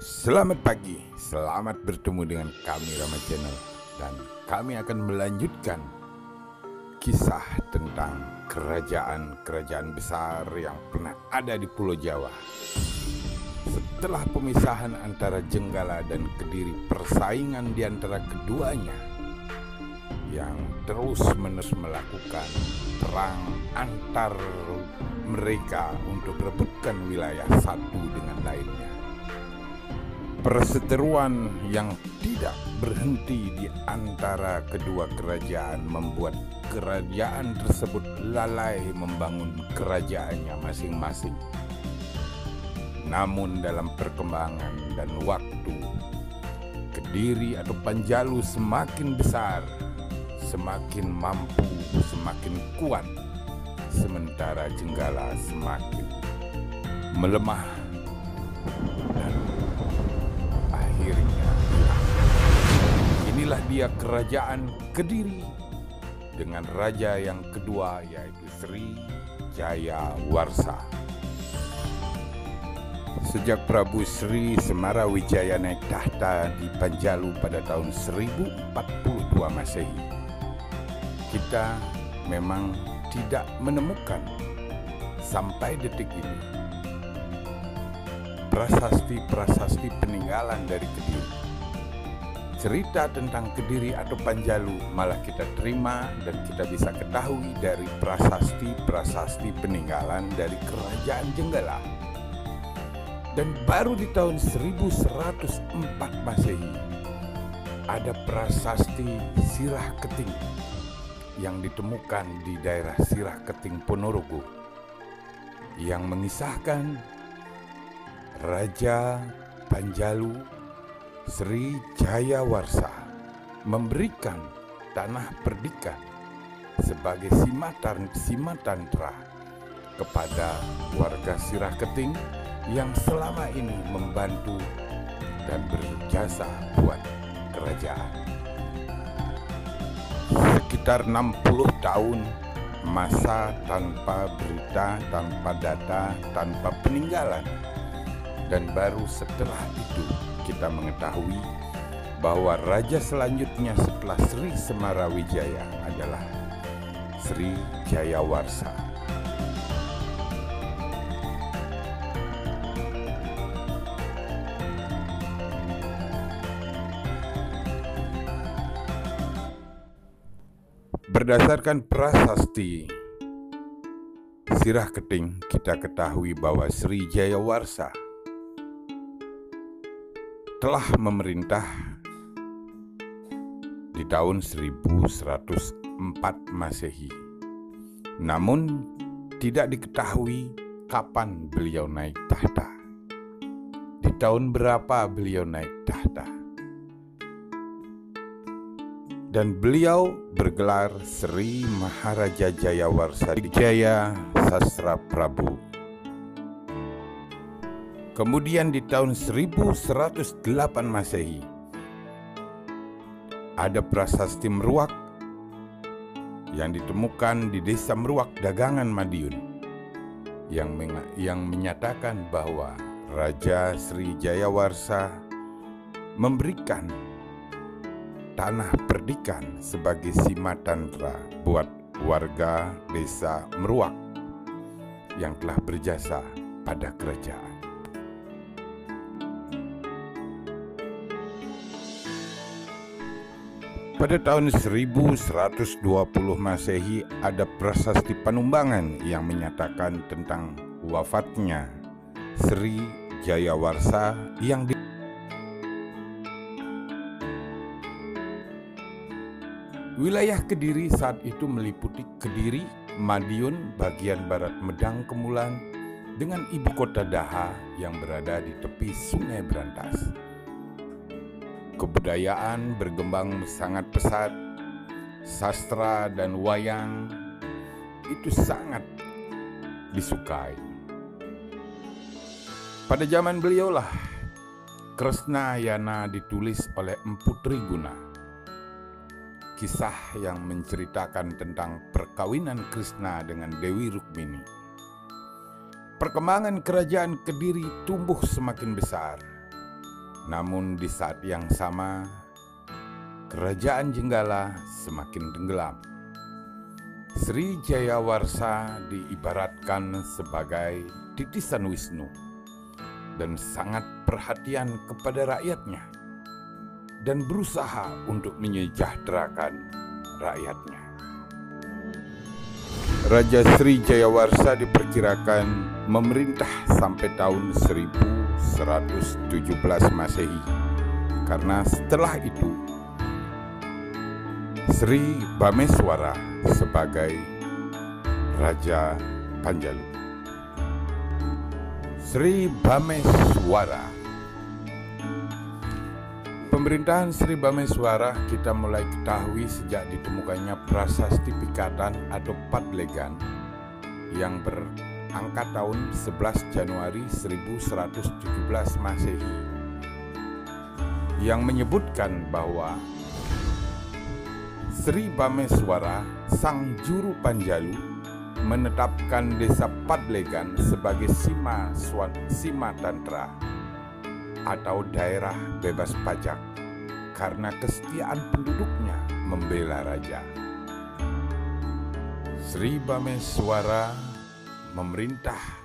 Selamat pagi, selamat bertemu dengan kami Rama Channel. Dan kami akan melanjutkan kisah tentang kerajaan-kerajaan besar yang pernah ada di Pulau Jawa. Setelah pemisahan antara Jenggala dan Kediri, persaingan di antara keduanya yang terus-menerus melakukan perang antar mereka untuk merebutkan wilayah satu dengan lainnya. Perseteruan yang tidak berhenti di antara kedua kerajaan membuat kerajaan tersebut lalai membangun kerajaannya masing-masing. Namun dalam perkembangan dan waktu, Kediri atau Panjalu semakin besar, semakin mampu, semakin kuat, sementara Jenggala semakin melemah dan akhirnya inilah dia kerajaan Kediri dengan raja yang kedua, yaitu Sri Jayawarsa. Sejak Prabu Sri Semarawijaya naik tahta di Panjalu pada tahun 1042 Masehi, kita memang tidak menemukan sampai detik ini prasasti-prasasti peninggalan dari Kediri. Cerita tentang Kediri atau Panjalu malah kita terima dan kita bisa ketahui dari prasasti-prasasti peninggalan dari Kerajaan Jenggala. Dan baru di tahun 1104 Masehi ada prasasti Sirah Keting yang ditemukan di daerah Sirah Keting Ponorogo yang mengisahkan Raja Panjalu Sri Jayawarsa memberikan tanah perdikan sebagai simatantra kepada warga Sirah Keting yang selama ini membantu dan berjasa buat kerajaan. Sekitar 60 tahun masa tanpa berita, tanpa data, tanpa peninggalan. Dan baru setelah itu kita mengetahui bahwa raja selanjutnya setelah Sri Semarawijaya adalah Sri Jayawarsa. Berdasarkan prasasti Sirah Keting, kita ketahui bahwa Sri Jayawarsa telah memerintah di tahun 1104 Masehi. Namun tidak diketahui kapan beliau naik tahta. Di tahun berapa beliau naik tahta. Dan beliau bergelar Sri Maharaja Jayawarsa Jaya Sastra Prabu. Kemudian di tahun 1108 Masehi ada prasasti Meruak yang ditemukan di desa Meruak Dagangan Madiun yang menyatakan bahwa Raja Sri Jayawarsa memberikan tanah perdikan sebagai simatantra buat warga desa Meruak yang telah berjasa pada kerajaan. Pada tahun 1120 Masehi ada prasasti Panumbangan yang menyatakan tentang wafatnya Sri Jayawarsa yang Wilayah Kediri saat itu meliputi Kediri, Madiun, bagian barat Medang Kemulan, dengan ibu kota Daha yang berada di tepi Sungai Brantas. Kebudayaan berkembang sangat pesat, sastra dan wayang itu sangat disukai. Pada zaman beliaulah Kresna Yana ditulis oleh Empu Triguna. Kisah yang menceritakan tentang perkawinan Krishna dengan Dewi Rukmini. Perkembangan kerajaan Kediri tumbuh semakin besar. Namun di saat yang sama, kerajaan Jenggala semakin tenggelam. Sri Jayawarsa diibaratkan sebagai titisan Wisnu dan sangat perhatian kepada rakyatnya dan berusaha untuk menyejahterakan rakyatnya. Raja Sri Jayawarsa diperkirakan memerintah sampai tahun 1117 Masehi, karena setelah itu Sri Bameswara sebagai Raja Panjalu. Sri Bameswara. Pemerintahan Sri Bameswara kita mulai ketahui sejak ditemukannya prasasti Pikatan atau Padlegan yang berangkat tahun 11 Januari 1117 Masehi yang menyebutkan bahwa Sri Bameswara, sang juru Panjalu, menetapkan desa Padlegan sebagai Sima Tantra atau daerah bebas pajak karena kesetiaan penduduknya membela raja. Sri Bameswara memerintah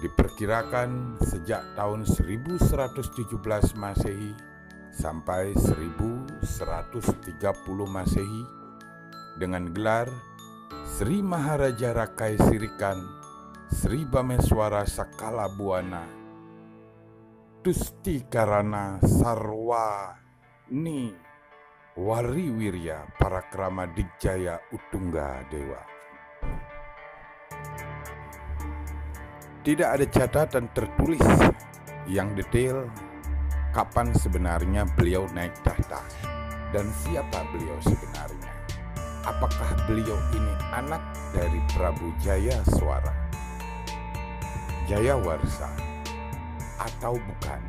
diperkirakan sejak tahun 1117 Masehi sampai 1130 Masehi dengan gelar Sri Maharaja Rakai Sirikan Sri Bameswara Sakala Buana Tusti Karana Sarwa Ni Wariwirya Parakrama Dijaya Utungga Dewa. Tidak ada catatan tertulis yang detail kapan sebenarnya beliau naik tahta dan siapa beliau sebenarnya. Apakah beliau ini anak dari Prabu Jayawarsa atau bukan?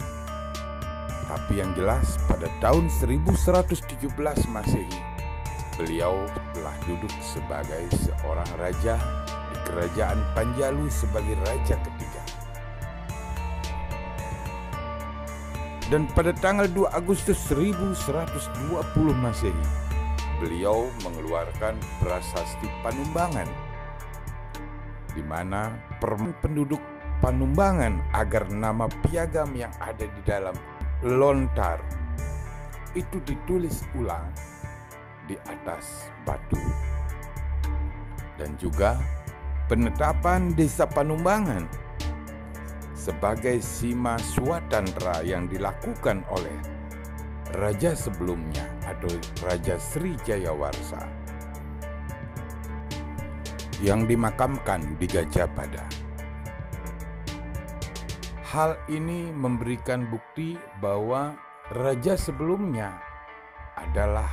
Tapi yang jelas pada tahun 1117 Masehi beliau telah duduk sebagai seorang raja di kerajaan Panjalu sebagai raja ketiga. Dan pada tanggal 2 Agustus 1120 Masehi, beliau mengeluarkan prasasti Panumbangan, di mana penduduk Panumbangan agar nama piagam yang ada di dalam lontar itu ditulis ulang di atas batu. Dan juga penetapan desa Panumbangan sebagai Sima Swatantra yang dilakukan oleh raja sebelumnya atau Raja Sri Jayawarsa yang dimakamkan di Gajah Pada. Hal ini memberikan bukti bahwa raja sebelumnya adalah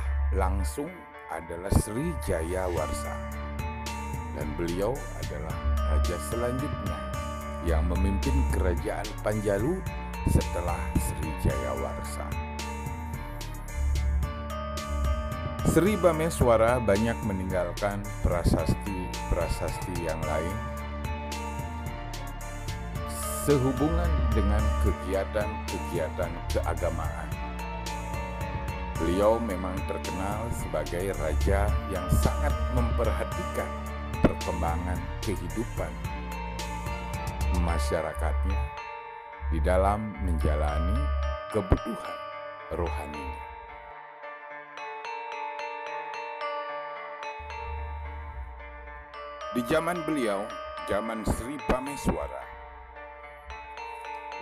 Sri Jayawarsa dan beliau adalah raja selanjutnya yang memimpin kerajaan Panjalu setelah Sri Jayawarsa. Sri Bameswara banyak meninggalkan prasasti yang lain sehubungan dengan kegiatan keagamaan. Beliau memang terkenal sebagai raja yang sangat memperhatikan perkembangan kehidupan masyarakatnya di dalam menjalani kebutuhan rohaninya. Di zaman beliau, zaman Sri Bameswara,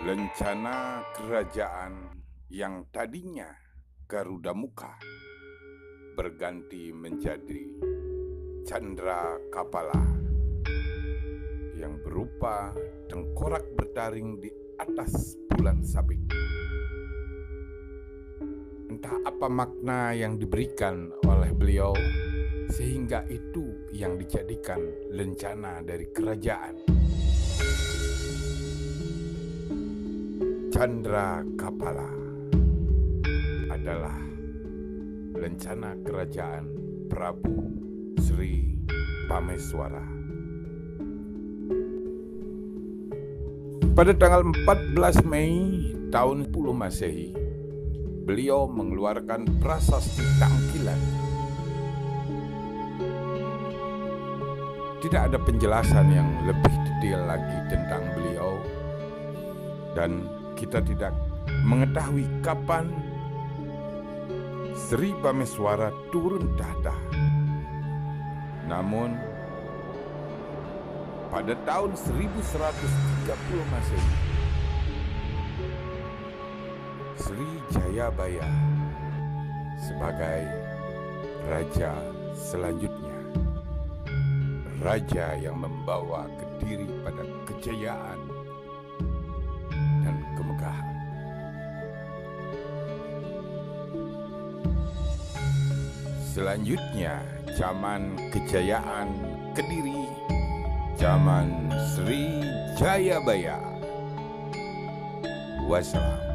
lencana kerajaan yang tadinya Garuda Muka berganti menjadi Candra Kapala yang berupa tengkorak bertaring di atas bulan sabit. Entah apa makna yang diberikan oleh beliau sehingga itu yang dijadikan lencana dari kerajaan. Candra Kapala adalah lencana kerajaan Prabu Sri Bameswara. Pada tanggal 14 Mei tahun 10 Masehi, beliau mengeluarkan prasasti Tangkilan. Tidak ada penjelasan yang lebih detail lagi tentang beliau, dan kita tidak mengetahui kapan Sri Bameswara turun tahta. Namun pada tahun 1130 Masehi, Sri Jayabaya sebagai raja selanjutnya, raja yang membawa Kediri pada kejayaan dan kemegahan. Selanjutnya, zaman kejayaan Kediri, zaman Sri Jayabaya. Wassalam.